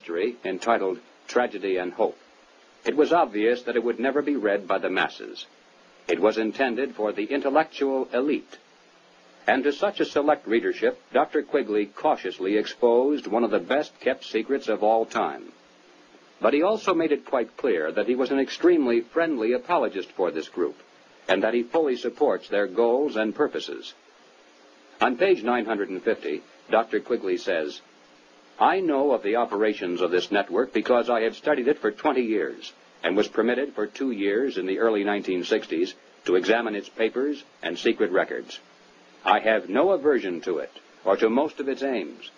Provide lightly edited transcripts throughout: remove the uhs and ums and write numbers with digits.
entitled Tragedy and Hope. It was obvious that it would never be read by the masses. It was intended for the intellectual elite. And to such a select readership, Dr. Quigley cautiously exposed one of the best-kept secrets of all time. But he also made it quite clear that he was an extremely friendly apologist for this group, and that he fully supports their goals and purposes. On page 950, Dr. Quigley says, "I know of the operations of this network because I have studied it for 20 years and was permitted for 2 years in the early 1960s to examine its papers and secret records. I have no aversion to it or to most of its aims,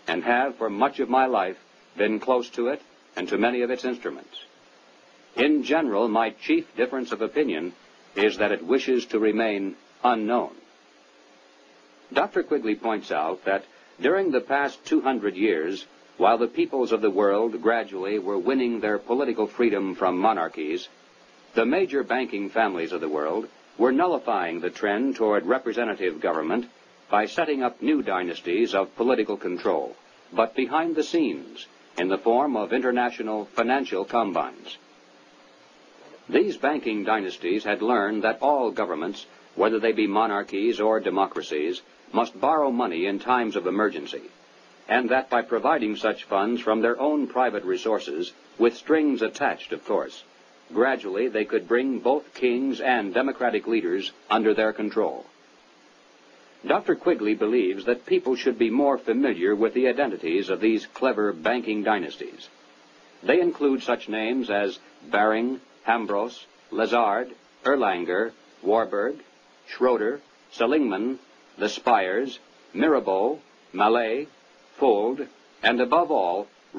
and have for much of my life been close to it and to many of its instruments. In general, my chief difference of opinion is that it wishes to remain unknown." Dr. Quigley points out that during the past 200 years, while the peoples of the world gradually were winning their political freedom from monarchies, the major banking families of the world were nullifying the trend toward representative government by setting up new dynasties of political control, but behind the scenes, in the form of international financial combines. These banking dynasties had learned that all governments, whether they be monarchies or democracies, must borrow money in times of emergency, and that by providing such funds from their own private resources, with strings attached, of course, gradually they could bring both kings and democratic leaders under their control. Dr. Quigley believes that people should be more familiar with the identities of these clever banking dynasties. They include such names as Baring, Hambros, Lazard, Erlanger, Warburg, Schroeder, Seligman, the Spires, Mirabeau, Mallet, Fould, and above all,